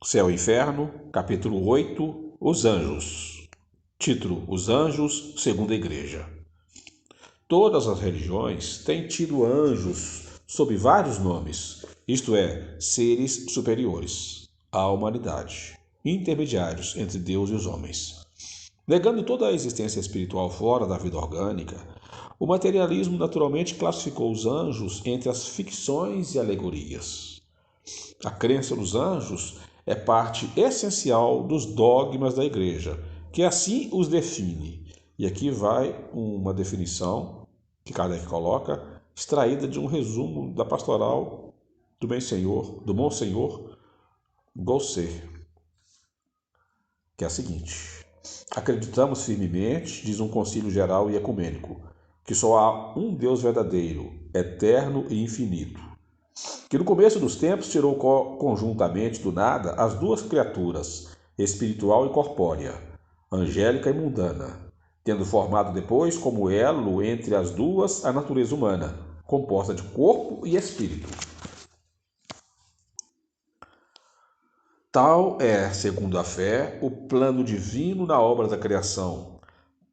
Céu e Inferno, capítulo 8, Os Anjos. Título: Os Anjos segundo a Igreja. Todas as religiões têm tido anjos sob vários nomes, isto é, seres superiores à humanidade, intermediários entre Deus e os homens. Negando toda a existência espiritual fora da vida orgânica, o materialismo naturalmente classificou os anjos entre as ficções e alegorias. A crença nos anjos é parte essencial dos dogmas da Igreja, que assim os define. E aqui vai uma definição que Kardec coloca, extraída de um resumo da pastoral do Monsenhor Gosset, que é a seguinte: acreditamos firmemente, diz um concílio geral e ecumênico, que só há um Deus verdadeiro, eterno e infinito, que no começo dos tempos tirou conjuntamente do nada as duas criaturas, espiritual e corpórea, angélica e mundana, tendo formado depois como elo entre as duas a natureza humana, composta de corpo e espírito. Tal é, segundo a fé, o plano divino na obra da criação,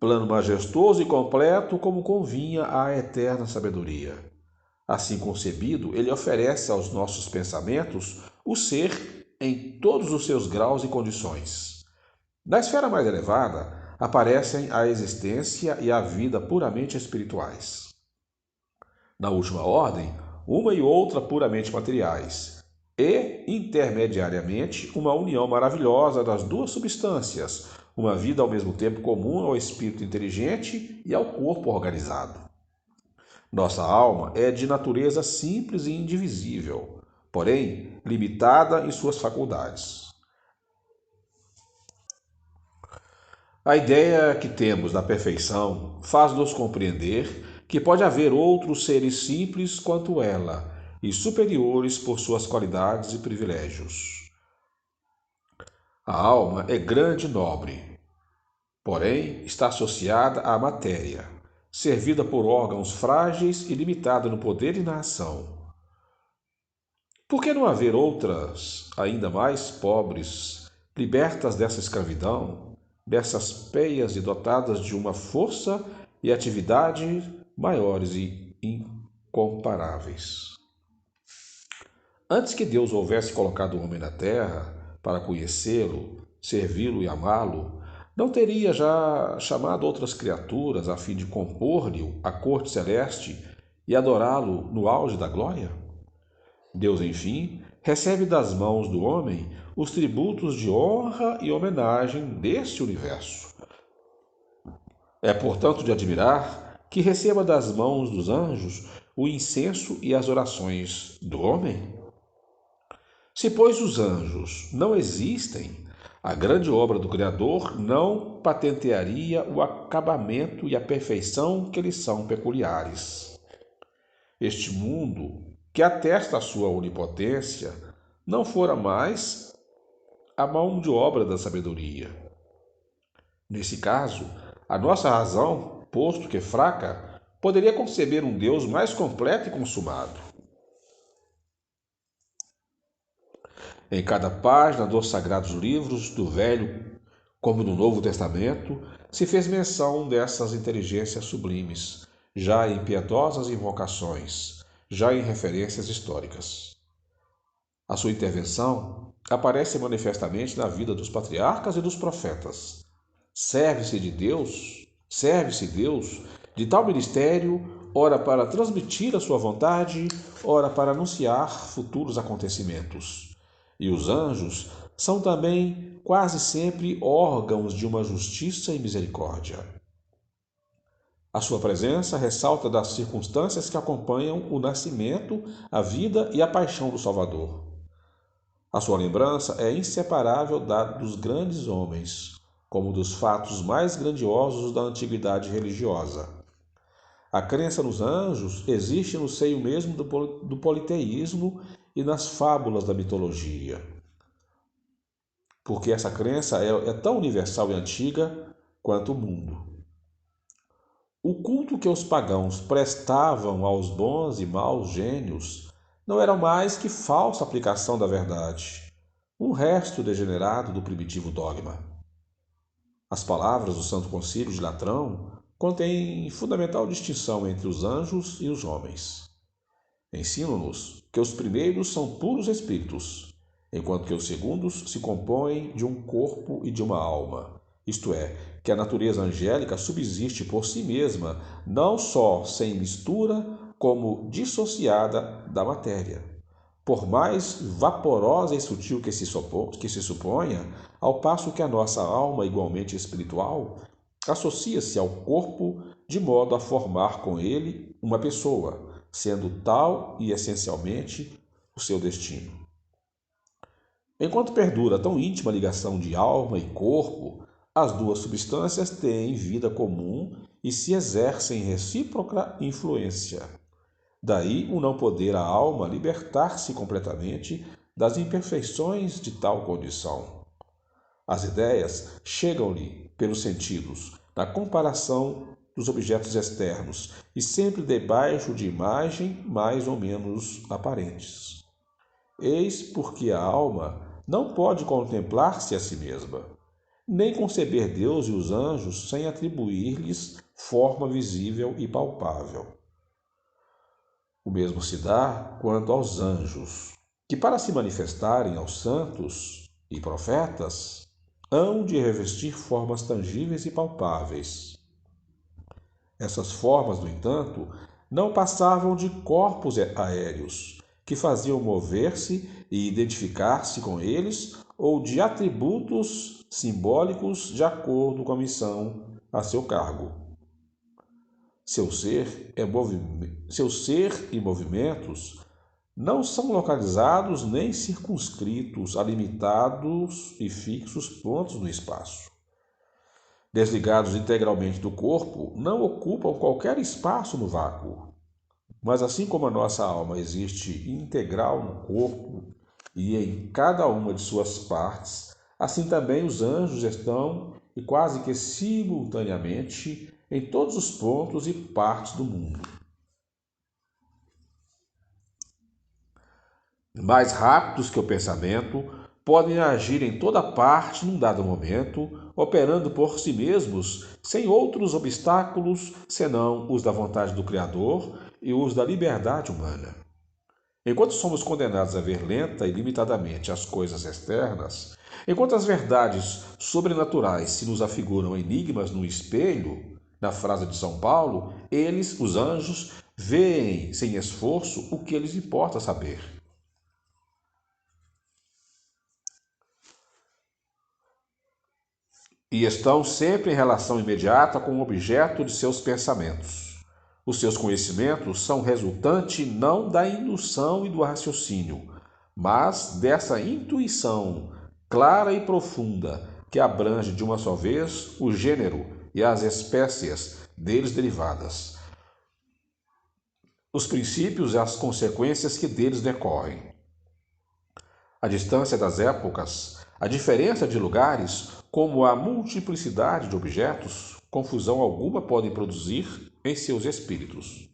plano majestoso e completo como convinha à eterna sabedoria. Assim concebido, ele oferece aos nossos pensamentos o ser em todos os seus graus e condições. Na esfera mais elevada, aparecem a existência e a vida puramente espirituais. Na última ordem, uma e outra puramente materiais. E, intermediariamente, uma união maravilhosa das duas substâncias, uma vida ao mesmo tempo comum ao espírito inteligente e ao corpo organizado. Nossa alma é de natureza simples e indivisível, porém limitada em suas faculdades. A ideia que temos da perfeição faz-nos compreender que pode haver outros seres simples quanto ela e superiores por suas qualidades e privilégios. A alma é grande e nobre, porém está associada à matéria, servida por órgãos frágeis e limitada no poder e na ação. Por que não haver outras, ainda mais pobres, libertas dessa escravidão, dessas peias e dotadas de uma força e atividade maiores e incomparáveis? Antes que Deus houvesse colocado o homem na terra para conhecê-lo, servi-lo e amá-lo, não teria já chamado outras criaturas a fim de compor-lhe a corte celeste e adorá-lo no auge da glória? Deus, enfim, recebe das mãos do homem os tributos de honra e homenagem deste universo. É, portanto, de admirar que receba das mãos dos anjos o incenso e as orações do homem. Se, pois, os anjos não existem, a grande obra do Criador não patentearia o acabamento e a perfeição que lhes são peculiares. Este mundo, que atesta a sua onipotência, não fora mais a mão de obra da sabedoria. Nesse caso, a nossa razão, posto que fraca, poderia conceber um Deus mais completo e consumado. Em cada página dos sagrados livros, do Velho como do Novo Testamento, se fez menção dessas inteligências sublimes, já em piedosas invocações, já em referências históricas. A sua intervenção aparece manifestamente na vida dos patriarcas e dos profetas. Serve-se Deus de tal ministério, ora para transmitir a sua vontade, ora para anunciar futuros acontecimentos. E os anjos são também quase sempre órgãos de uma justiça e misericórdia. A sua presença ressalta das circunstâncias que acompanham o nascimento, a vida e a paixão do Salvador. A sua lembrança é inseparável da dos grandes homens, como dos fatos mais grandiosos da antiguidade religiosa. A crença nos anjos existe no seio mesmo do politeísmo e nas fábulas da mitologia. Porque essa crença é tão universal e antiga quanto o mundo. O culto que os pagãos prestavam aos bons e maus gênios não era mais que falsa aplicação da verdade, um resto degenerado do primitivo dogma. As palavras do Santo Concílio de Latrão contêm fundamental distinção entre os anjos e os homens. Ensinam-nos que os primeiros são puros espíritos, enquanto que os segundos se compõem de um corpo e de uma alma, isto é, que a natureza angélica subsiste por si mesma, não só sem mistura, como dissociada da matéria. Por mais vaporosa e sutil que se suponha, ao passo que a nossa alma, igualmente espiritual, associa-se ao corpo de modo a formar com ele uma pessoa, sendo tal e essencialmente o seu destino. Enquanto perdura tão íntima ligação de alma e corpo, as duas substâncias têm vida comum e se exercem recíproca influência. Daí o não poder a alma libertar-se completamente das imperfeições de tal condição. As ideias chegam-lhe pelos sentidos, na comparação dos objetos externos e sempre debaixo de imagem mais ou menos aparentes. Eis porque a alma não pode contemplar-se a si mesma, nem conceber Deus e os anjos sem atribuir-lhes forma visível e palpável. O mesmo se dá quanto aos anjos, que para se manifestarem aos santos e profetas, hão de revestir formas tangíveis e palpáveis. Essas formas, no entanto, não passavam de corpos aéreos, que faziam mover-se e identificar-se com eles, ou de atributos simbólicos de acordo com a missão a seu cargo. Seu ser e movimentos não são localizados nem circunscritos a limitados e fixos pontos no espaço. Desligados integralmente do corpo, não ocupam qualquer espaço no vácuo. Mas assim como a nossa alma existe integral no corpo e em cada uma de suas partes, assim também os anjos estão, e quase que simultaneamente, em todos os pontos e partes do mundo. Mais rápidos que o pensamento, podem agir em toda parte num dado momento, operando por si mesmos, sem outros obstáculos senão os da vontade do Criador e os da liberdade humana. Enquanto somos condenados a ver lenta e limitadamente as coisas externas, enquanto as verdades sobrenaturais se nos afiguram enigmas no espelho, na frase de São Paulo, eles, os anjos, veem sem esforço o que lhes importa saber. E estão sempre em relação imediata com o objeto de seus pensamentos. Os seus conhecimentos são resultante não da indução e do raciocínio, mas dessa intuição clara e profunda que abrange de uma só vez o gênero e as espécies deles derivadas, os princípios e as consequências que deles decorrem. A distância das épocas, a diferença de lugares, como a multiplicidade de objetos, confusão alguma podem produzir em seus espíritos.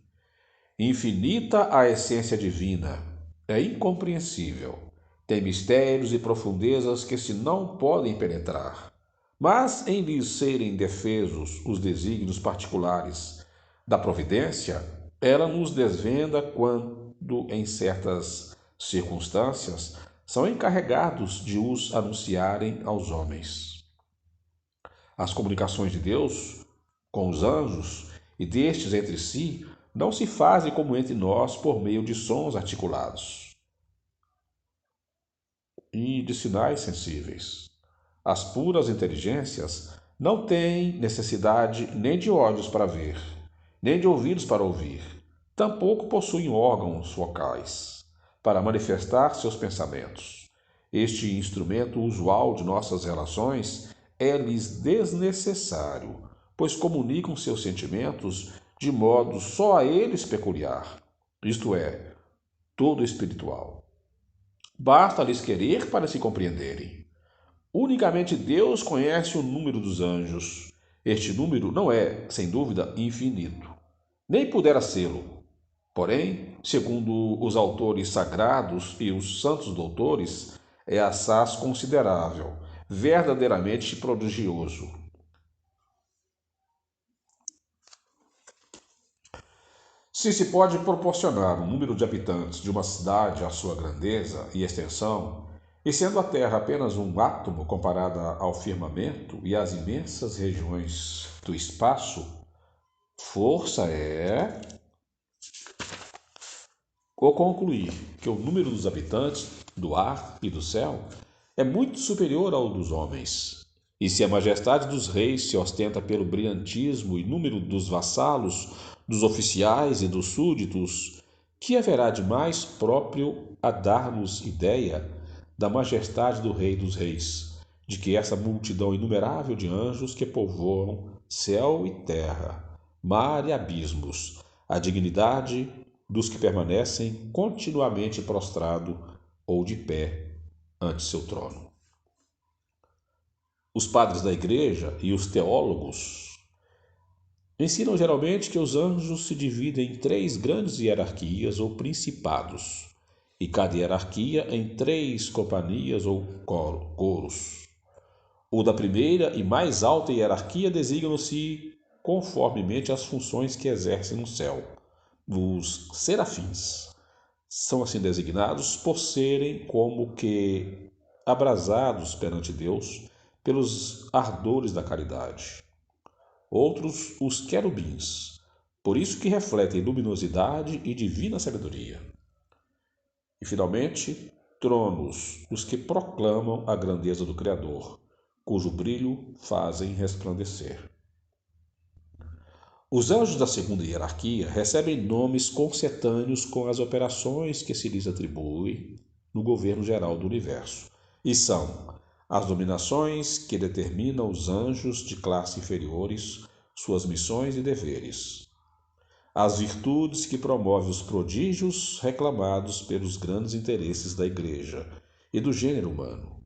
Infinita a essência divina, é incompreensível, tem mistérios e profundezas que se não podem penetrar. Mas em lhes serem defesos os desígnios particulares da providência, ela nos desvenda quando, em certas circunstâncias, são encarregados de os anunciarem aos homens. As comunicações de Deus com os anjos e destes entre si não se fazem como entre nós por meio de sons articulados e de sinais sensíveis. As puras inteligências não têm necessidade nem de olhos para ver, nem de ouvidos para ouvir, tampouco possuem órgãos vocais para manifestar seus pensamentos. Este instrumento usual de nossas relações é-lhes desnecessário, pois comunicam seus sentimentos de modo só a eles peculiar, isto é, todo espiritual. Basta-lhes querer para se compreenderem. Unicamente Deus conhece o número dos anjos. Este número não é, sem dúvida, infinito, nem pudera sê-lo. Porém, segundo os autores sagrados e os santos doutores, é assaz considerável, verdadeiramente prodigioso. Se pode proporcionar o número de habitantes de uma cidade à sua grandeza e extensão, e sendo a Terra apenas um átomo comparada ao firmamento e às imensas regiões do espaço, força é ou concluir que o número dos habitantes do ar e do céu é muito superior ao dos homens. E se a majestade dos reis se ostenta pelo brilhantismo e número dos vassalos, dos oficiais e dos súditos, que haverá de mais próprio a dar-nos ideia da majestade do Rei dos Reis, de que essa multidão inumerável de anjos que povoam céu e terra, mar e abismos, a dignidade dos que permanecem continuamente prostrado ou de pé ante seu trono. Os padres da igreja e os teólogos ensinam geralmente que os anjos se dividem em 3 grandes hierarquias ou principados, e cada hierarquia em 3 companhias ou coros. O da primeira e mais alta hierarquia designam-se conformemente às funções que exercem no céu. Os serafins são assim designados por serem como que abrasados perante Deus pelos ardores da caridade. Outros, os querubins, por isso que refletem luminosidade e divina sabedoria. E, finalmente, tronos, os que proclamam a grandeza do Criador, cujo brilho fazem resplandecer. Os anjos da segunda hierarquia recebem nomes concetâneos com as operações que se lhes atribuem no governo geral do universo, e são as dominações que determinam os anjos de classe inferiores, suas missões e deveres, as virtudes que promovem os prodígios reclamados pelos grandes interesses da Igreja e do gênero humano,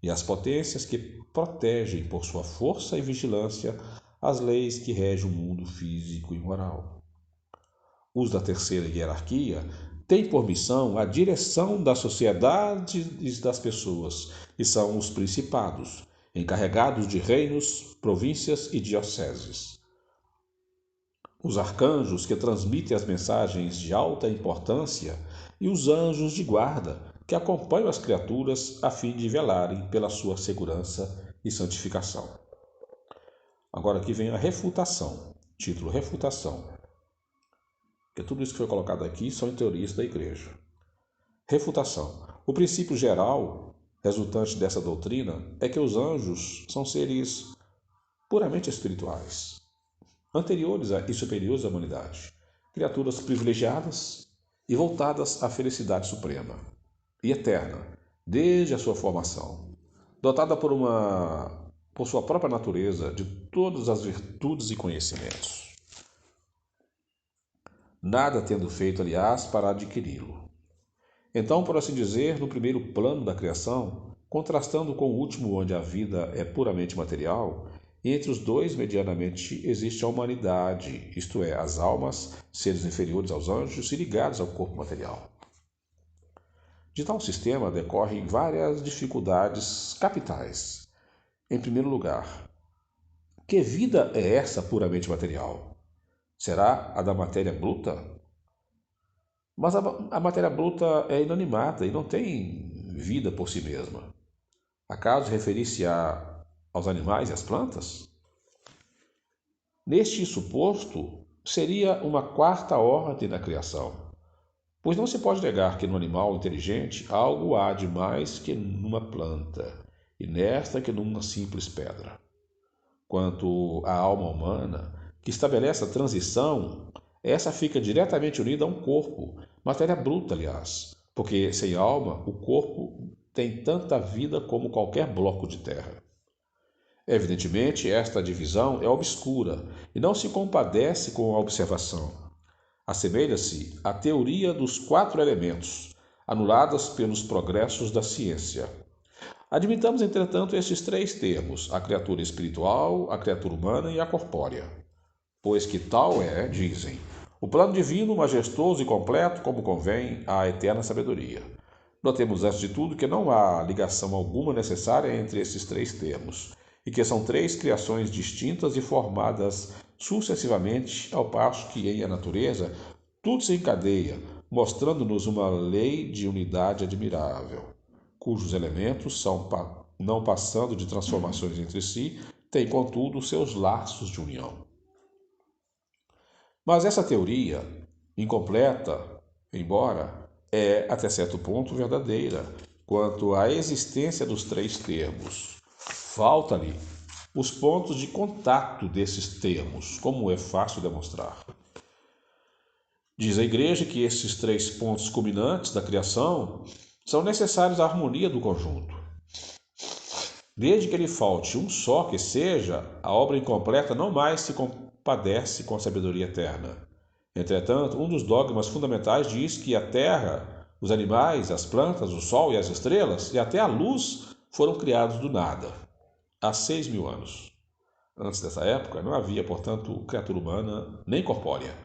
e as potências que protegem por sua força e vigilância as leis que regem o mundo físico e moral. Os da terceira hierarquia têm por missão a direção da sociedade e das pessoas, e são os principados, encarregados de reinos, províncias e dioceses. Os arcanjos, que transmitem as mensagens de alta importância, e os anjos de guarda, que acompanham as criaturas a fim de velarem pela sua segurança e santificação. Agora aqui vem a refutação, título Refutação, porque tudo isso que foi colocado aqui são teorias da Igreja. Refutação. O princípio geral resultante dessa doutrina é que os anjos são seres puramente espirituais, anteriores e superiores à humanidade, criaturas privilegiadas e voltadas à felicidade suprema e eterna, desde a sua formação, dotada por sua própria natureza de todas as virtudes e conhecimentos, nada tendo feito, aliás, para adquiri-lo. Então, por assim dizer, no primeiro plano da criação, contrastando com o último, onde a vida é puramente material, entre os dois, medianamente, existe a humanidade, isto é, as almas, seres inferiores aos anjos e ligados ao corpo material. De tal sistema decorrem várias dificuldades capitais. Em primeiro lugar, que vida é essa puramente material? Será a da matéria bruta? Mas a matéria bruta é inanimada e não tem vida por si mesma. Acaso referir-se aos animais e às plantas? Neste suposto, seria uma quarta ordem da criação, pois não se pode negar que no animal inteligente algo há de mais que numa planta, e nesta que numa simples pedra. Quanto à alma humana, que estabelece a transição, essa fica diretamente unida a um corpo, matéria bruta, aliás, porque sem alma o corpo tem tanta vida como qualquer bloco de terra. Evidentemente, esta divisão é obscura e não se compadece com a observação. Assemelha-se à teoria dos 4 elementos, anuladas pelos progressos da ciência. Admitamos, entretanto, estes 3 termos, a criatura espiritual, a criatura humana e a corpórea. Pois que tal é, dizem, o plano divino, majestoso e completo, como convém à eterna sabedoria. Notemos antes de tudo que não há ligação alguma necessária entre esses três termos, e que são três criações distintas e formadas sucessivamente, ao passo que em a natureza tudo se encadeia, mostrando-nos uma lei de unidade admirável, cujos elementos não passando de transformações entre si, têm, contudo, seus laços de união. Mas essa teoria, incompleta, embora é, até certo ponto, verdadeira quanto à existência dos três termos. Falta-lhe os pontos de contato desses termos, como é fácil demonstrar. Diz a Igreja que esses três pontos culminantes da criação são necessários à harmonia do conjunto. Desde que lhe falte um só que seja, a obra incompleta não mais se compadece com a sabedoria eterna. Entretanto, um dos dogmas fundamentais diz que a terra, os animais, as plantas, o sol e as estrelas, e até a luz foram criados do nada, há 6.000 anos. Antes dessa época, não havia, portanto, criatura humana nem corpórea.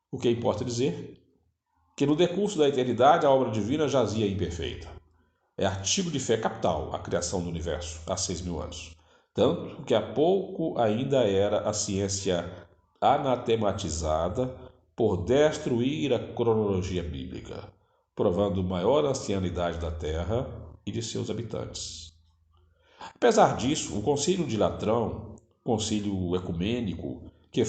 O que importa dizer que no decurso da eternidade a obra divina jazia imperfeita. É artigo de fé capital a criação do universo há 6.000 anos. Tanto que há pouco ainda era a ciência anatematizada por destruir a cronologia bíblica, provando maior ancianidade da terra e de seus habitantes. Apesar disso, o Concílio de Latrão, concílio ecumênico, que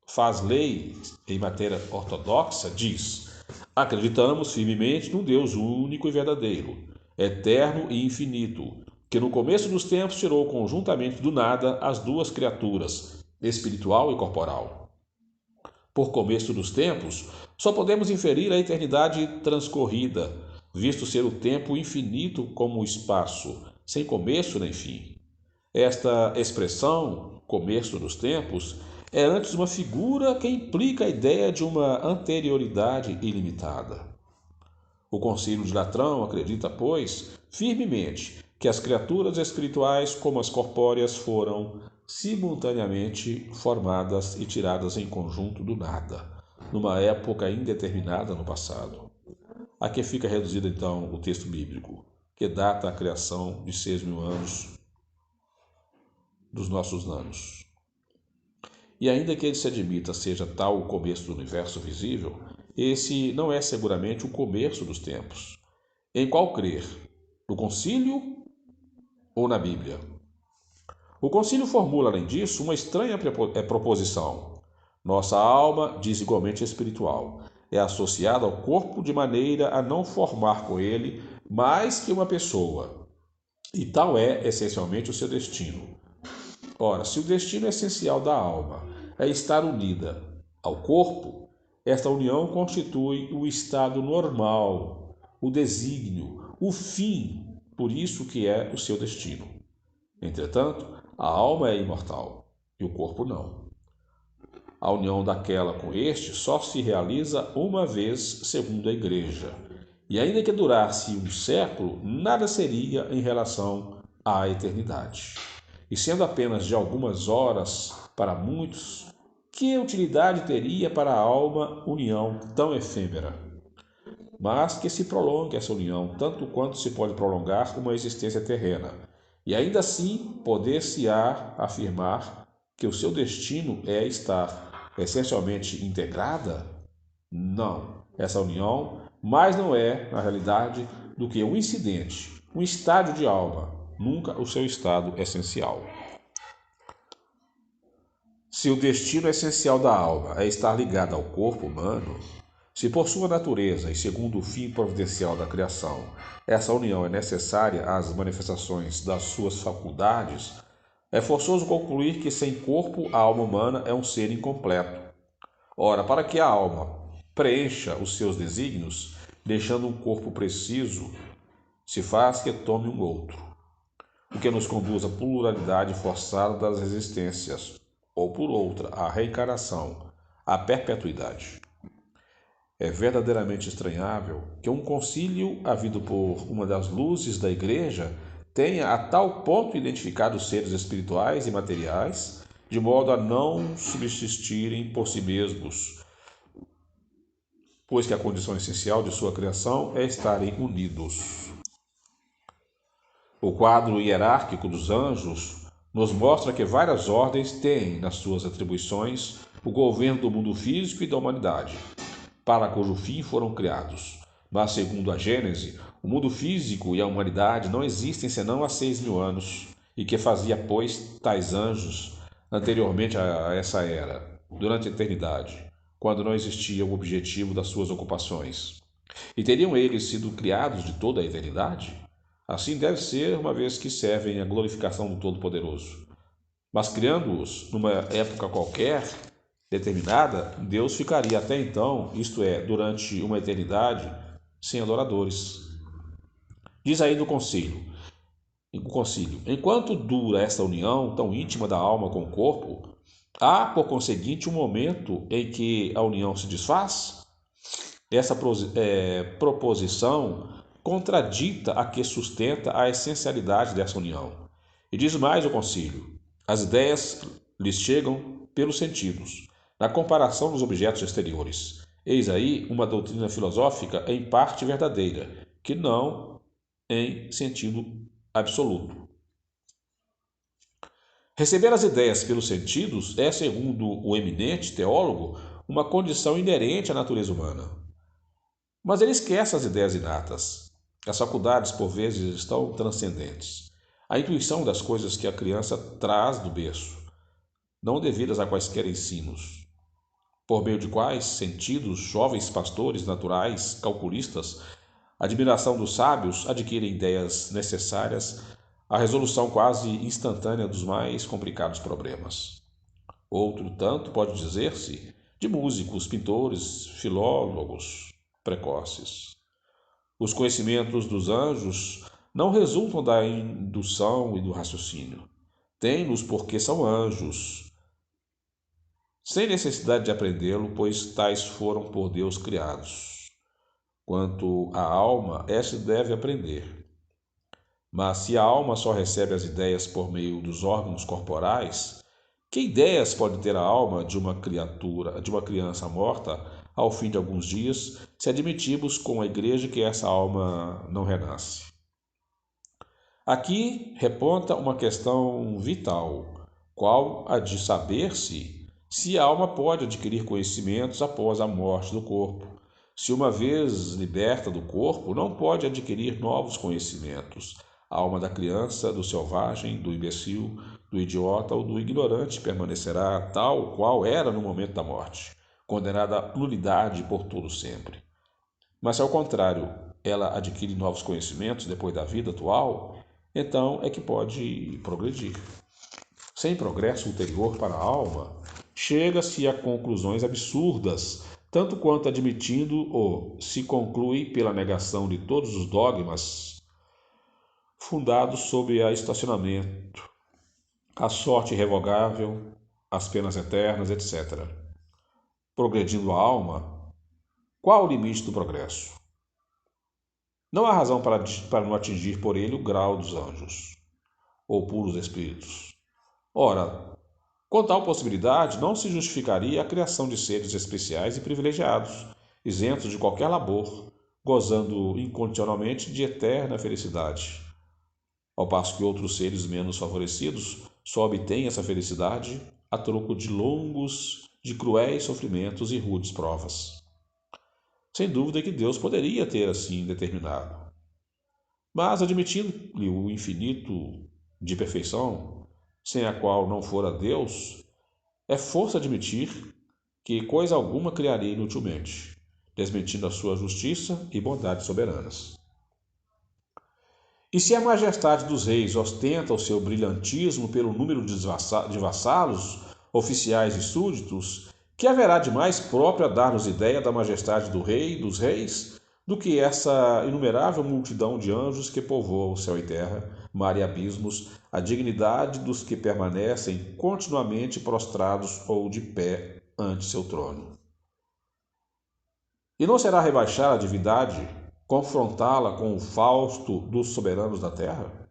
faz lei em matéria ortodoxa, diz: acreditamos firmemente num Deus único e verdadeiro, eterno e infinito, que no começo dos tempos tirou conjuntamente do nada as duas criaturas, espiritual e corporal. Por começo dos tempos, só podemos inferir a eternidade transcorrida, visto ser o tempo infinito como o espaço, sem começo nem fim. Esta expressão, começo dos tempos, é antes uma figura que implica a ideia de uma anterioridade ilimitada. O Concílio de Latrão acredita, pois, firmemente que as criaturas espirituais como as corpóreas foram simultaneamente formadas e tiradas em conjunto do nada, numa época indeterminada no passado. A que fica reduzido então o texto bíblico, que data a criação de 6.000 anos dos nossos anos. E ainda que ele se admita seja tal o começo do universo visível, esse não é seguramente o começo dos tempos. Em qual crer? No concílio ou na Bíblia? O concílio formula, além disso, uma estranha proposição. Nossa alma, diz igualmente espiritual, é associada ao corpo de maneira a não formar com ele mais que uma pessoa, e tal é essencialmente o seu destino. Ora, se o destino essencial da alma é estar unida ao corpo, esta união constitui o estado normal, o desígnio, o fim, por isso que é o seu destino. Entretanto, a alma é imortal e o corpo não. A união daquela com este só se realiza uma vez, segundo a Igreja. E ainda que durasse um século, nada seria em relação à eternidade. E sendo apenas de algumas horas para muitos, que utilidade teria para a alma união tão efêmera? Mas que se prolongue essa união, tanto quanto se pode prolongar uma existência terrena, e ainda assim poder-se-á afirmar que o seu destino é estar essencialmente integrada? Não, essa união mais não é, na realidade, do que um incidente, um estádio de alma, nunca o seu estado essencial. Se o destino essencial da alma é estar ligada ao corpo humano, se por sua natureza e segundo o fim providencial da criação, essa união é necessária às manifestações das suas faculdades, é forçoso concluir que sem corpo a alma humana é um ser incompleto. Ora, para que a alma preencha os seus desígnios, deixando um corpo preciso, se faz que tome um outro, o que nos conduz à pluralidade forçada das existências, ou por outra, à reencarnação, à perpetuidade. É verdadeiramente estranhável que um concílio, havido por uma das luzes da Igreja, tenha a tal ponto identificado os seres espirituais e materiais, de modo a não subsistirem por si mesmos, pois que a condição essencial de sua criação é estarem unidos. O quadro hierárquico dos anjos nos mostra que várias ordens têm nas suas atribuições o governo do mundo físico e da humanidade, para cujo fim foram criados. Mas, segundo a Gênese, o mundo físico e a humanidade não existem senão há 6.000 anos, e que fazia, pois, tais anjos anteriormente a essa era, durante a eternidade, quando não existia o objetivo das suas ocupações. E teriam eles sido criados de toda a eternidade? Assim deve ser, uma vez que servem à glorificação do Todo-Poderoso. Mas criando-os numa época qualquer, determinada, Deus ficaria até então, isto é, durante uma eternidade, sem adoradores. Diz aí no concílio, enquanto dura esta união tão íntima da alma com o corpo, há, por conseguinte, um momento em que a união se desfaz? Essa proposição contradita a que sustenta a essencialidade dessa união. E diz mais o concílio: as ideias lhes chegam pelos sentidos, na comparação dos objetos exteriores. Eis aí uma doutrina filosófica em parte verdadeira, que não em sentido absoluto. Receber as ideias pelos sentidos é, segundo o eminente teólogo, uma condição inerente à natureza humana. Mas ele esquece as ideias inatas. As faculdades, por vezes, estão transcendentes. A intuição das coisas que a criança traz do berço, não devidas a quaisquer ensinos, por meio de quais sentidos jovens pastores naturais, calculistas, admiração dos sábios, adquirem ideias necessárias à resolução quase instantânea dos mais complicados problemas. Outro tanto pode dizer-se de músicos, pintores, filólogos precoces. Os conhecimentos dos anjos não resultam da indução e do raciocínio. Têm-nos porque são anjos, sem necessidade de aprendê-lo, pois tais foram por Deus criados. Quanto à alma, esta deve aprender. Mas se a alma só recebe as ideias por meio dos órgãos corporais, que ideias pode ter a alma de uma criança morta ao fim de alguns dias, se admitirmos com a Igreja que essa alma não renasce? Aqui reponta uma questão vital, qual a de saber-se se a alma pode adquirir conhecimentos após a morte do corpo. Se uma vez liberta do corpo, não pode adquirir novos conhecimentos. A alma da criança, do selvagem, do imbecil, do idiota ou do ignorante permanecerá tal qual era no momento da morte, condenada à nulidade por todo sempre. Mas se ao contrário, ela adquire novos conhecimentos depois da vida atual, então é que pode progredir. Sem progresso ulterior para a alma, chega-se a conclusões absurdas, tanto quanto admitindo ou se conclui pela negação de todos os dogmas fundados sobre o estacionamento, a sorte irrevogável, as penas eternas, etc. Progredindo a alma, qual o limite do progresso? Não há razão para não atingir por ele o grau dos anjos, ou puros espíritos. Ora, com tal possibilidade, não se justificaria a criação de seres especiais e privilegiados, isentos de qualquer labor, gozando incondicionalmente de eterna felicidade, ao passo que outros seres menos favorecidos só obtêm essa felicidade a troco de cruéis sofrimentos e rudes provas. Sem dúvida que Deus poderia ter assim determinado. Mas, admitindo-lhe o infinito de perfeição, sem a qual não fora Deus, é força admitir que coisa alguma criaria inutilmente, desmentindo a sua justiça e bondade soberanas. E se a majestade dos reis ostenta o seu brilhantismo pelo número de vassalos, oficiais e súditos, que haverá de mais próprio a dar-nos ideia da majestade do rei e dos reis do que essa inumerável multidão de anjos que povoam o céu e terra, mar e abismos, a dignidade dos que permanecem continuamente prostrados ou de pé ante seu trono? E não será rebaixar a divindade, confrontá-la com o Fausto dos soberanos da terra?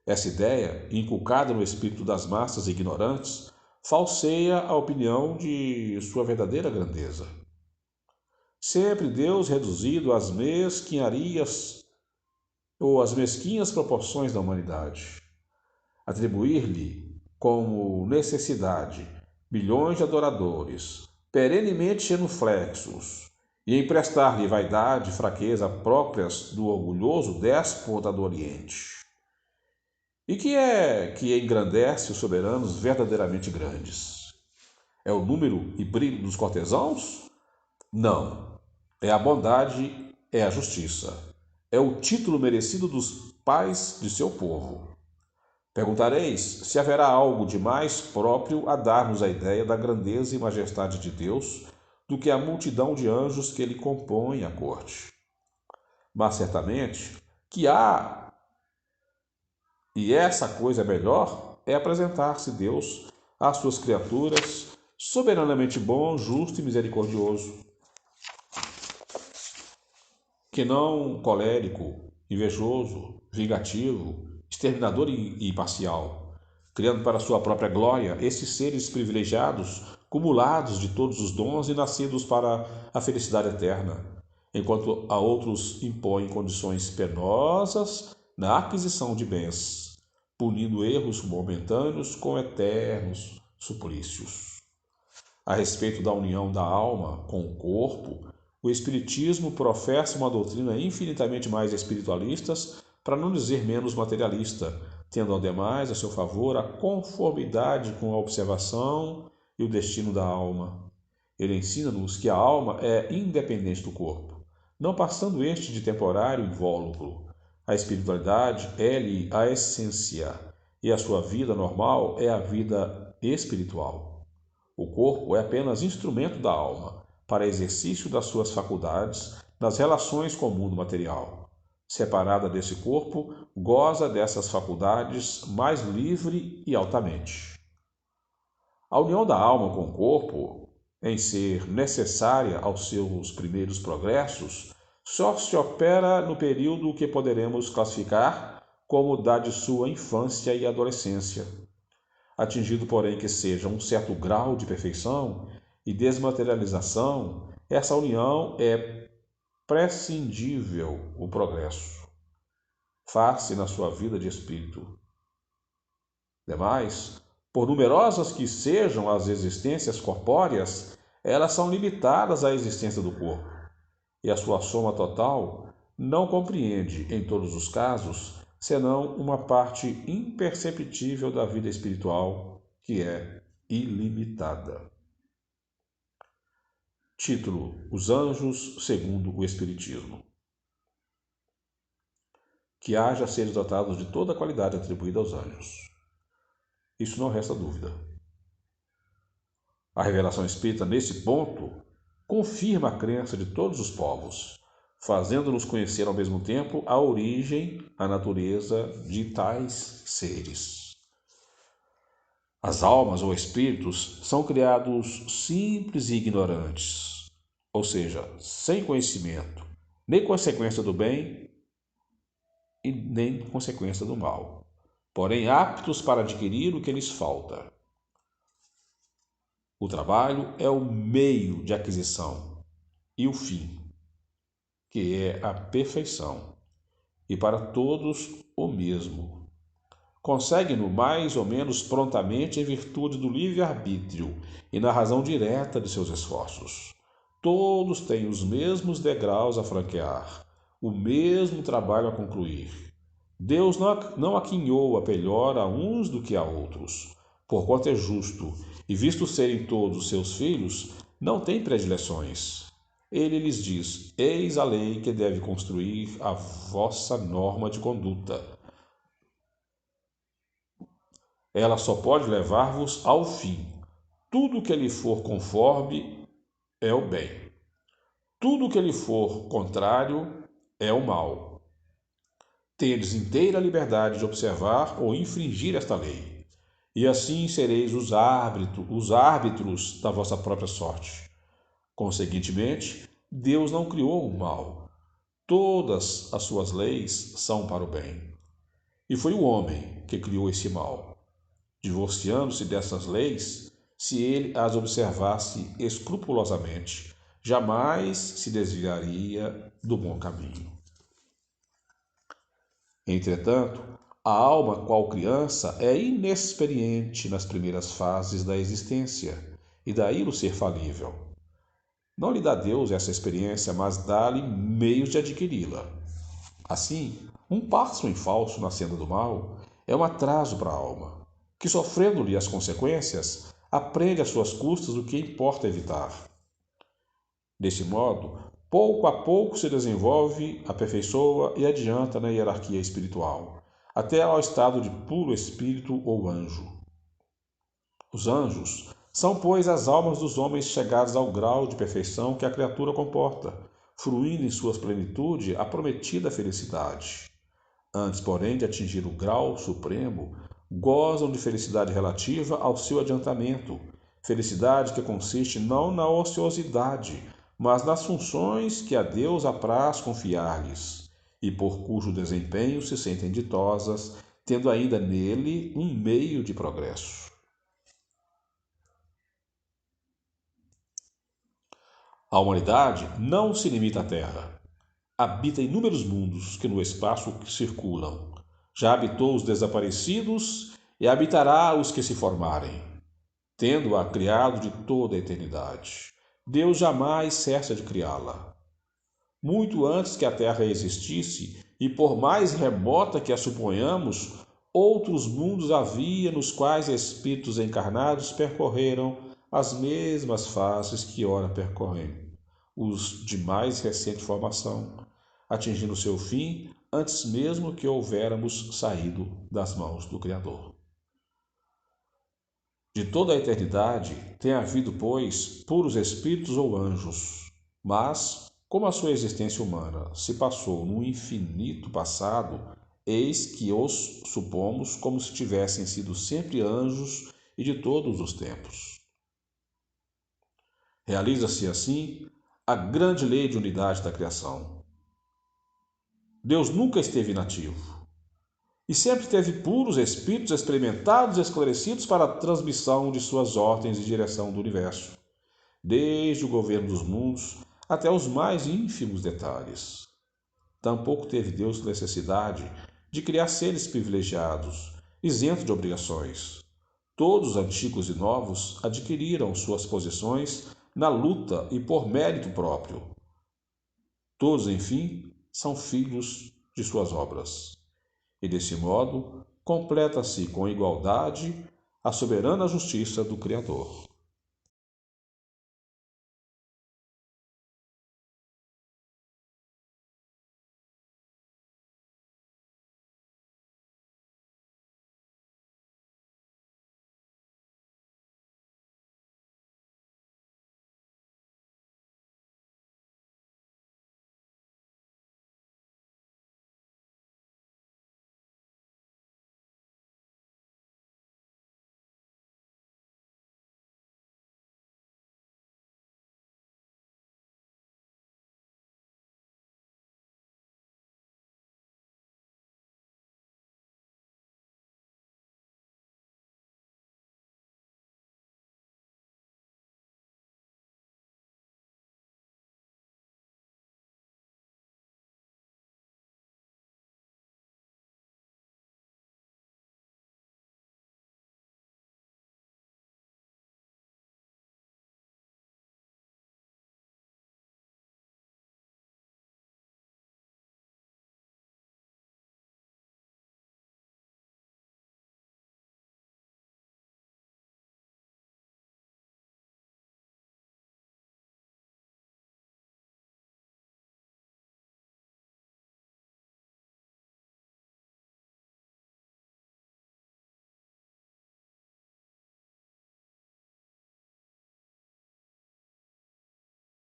Essa ideia, inculcada no espírito das massas ignorantes, falseia a opinião de sua verdadeira grandeza. Sempre Deus reduzido às mesquinharias ou às mesquinhas proporções da humanidade. Atribuir-lhe como necessidade milhões de adoradores, perenemente genuflexos, e emprestar-lhe vaidade e fraqueza próprias do orgulhoso déspota do Oriente. E que é que engrandece os soberanos verdadeiramente grandes? É o número e brilho dos cortesãos? Não. É a bondade, é a justiça. É o título merecido dos pais de seu povo. Perguntareis se haverá algo de mais próprio a dar-nos a ideia da grandeza e majestade de Deus do que a multidão de anjos que ele compõe a corte. Mas certamente que há, e essa coisa melhor, é apresentar-se Deus às suas criaturas, soberanamente bom, justo e misericordioso, que não colérico, invejoso, vingativo, exterminador e imparcial, criando para sua própria glória esses seres privilegiados, cumulados de todos os dons e nascidos para a felicidade eterna, enquanto a outros impõe condições penosas na aquisição de bens, punindo erros momentâneos com eternos suplícios. A respeito da união da alma com o corpo, o Espiritismo professa uma doutrina infinitamente mais espiritualista, para não dizer menos materialista, tendo ademais a seu favor a conformidade com a observação e o destino da alma. Ele ensina-nos que a alma é independente do corpo, não passando este de temporário invólucro. A espiritualidade é-lhe a essência, e a sua vida normal é a vida espiritual. O corpo é apenas instrumento da alma para exercício das suas faculdades nas relações com o mundo material. Separada desse corpo, goza dessas faculdades mais livre e altamente. A união da alma com o corpo, em ser necessária aos seus primeiros progressos, só se opera no período que poderemos classificar como da de sua infância e adolescência. Atingido, porém, que seja um certo grau de perfeição e desmaterialização, essa união é prescindível o progresso. Faz-se na sua vida de espírito. Demais, por numerosas que sejam as existências corpóreas, elas são limitadas à existência do corpo, e a sua soma total não compreende, em todos os casos, senão uma parte imperceptível da vida espiritual, que é ilimitada. Título: Os Anjos segundo o Espiritismo. Que haja seres dotados de toda a qualidade atribuída aos anjos. Isso não resta dúvida. A revelação espírita, nesse ponto, confirma a crença de todos os povos, fazendo-nos conhecer ao mesmo tempo a origem, a natureza de tais seres. As almas ou espíritos são criados simples e ignorantes, ou seja, sem conhecimento, nem consequência do bem e nem consequência do mal, porém aptos para adquirir o que lhes falta. O trabalho é o meio de aquisição e o fim, que é a perfeição, e para todos o mesmo. Consegue-no mais ou menos prontamente em virtude do livre-arbítrio e na razão direta de seus esforços. Todos têm os mesmos degraus a franquear, o mesmo trabalho a concluir. Deus não aquinhou a pelhor a uns do que a outros, porquanto é justo, e visto serem todos seus filhos, não tem predileções. Ele lhes diz: eis a lei que deve construir a vossa norma de conduta. Ela só pode levar-vos ao fim. Tudo que lhe for conforme é o bem. Tudo que lhe for contrário é o mal. Tendes inteira liberdade de observar ou infringir esta lei, e assim sereis os árbitros da vossa própria sorte. Conseguintemente, Deus não criou o mal. Todas as suas leis são para o bem. E foi o homem que criou esse mal. Divorciando-se dessas leis, se ele as observasse escrupulosamente, jamais se desviaria do bom caminho. Entretanto, a alma, qual criança, é inexperiente nas primeiras fases da existência, e daí o ser falível. Não lhe dá Deus essa experiência, mas dá-lhe meios de adquiri-la. Assim, um passo em falso na senda do mal é um atraso para a alma, que, sofrendo-lhe as consequências, aprende às suas custas o que importa evitar. Desse modo, pouco a pouco se desenvolve, aperfeiçoa e adianta na hierarquia espiritual, até ao estado de puro espírito ou anjo. Os anjos são, pois, as almas dos homens chegados ao grau de perfeição que a criatura comporta, fruindo em sua plenitude a prometida felicidade. Antes, porém, de atingir o grau supremo, gozam de felicidade relativa ao seu adiantamento, felicidade que consiste não na ociosidade, mas nas funções que a Deus apraz confiar-lhes, e por cujo desempenho se sentem ditosas, tendo ainda nele um meio de progresso. A humanidade não se limita à Terra. Habita inúmeros mundos que no espaço circulam. Já habitou os desaparecidos e habitará os que se formarem, tendo-a criado de toda a eternidade. Deus jamais cessa de criá-la. Muito antes que a Terra existisse, e por mais remota que a suponhamos, outros mundos havia nos quais espíritos encarnados percorreram as mesmas fases que ora percorrem, os de mais recente formação, atingindo seu fim antes mesmo que houvéramos saído das mãos do Criador. De toda a eternidade tem havido, pois, puros espíritos ou anjos, mas, como a sua existência humana se passou no infinito passado, eis que os supomos como se tivessem sido sempre anjos e de todos os tempos. Realiza-se assim a grande lei de unidade da criação. Deus nunca esteve inativo e sempre teve puros espíritos experimentados e esclarecidos para a transmissão de suas ordens e direção do universo, desde o governo dos mundos até os mais ínfimos detalhes. Tampouco teve Deus necessidade de criar seres privilegiados, isentos de obrigações. Todos, antigos e novos, adquiriram suas posições na luta e por mérito próprio. Todos, enfim, são filhos de suas obras. E, desse modo, completa-se com igualdade a soberana justiça do Criador.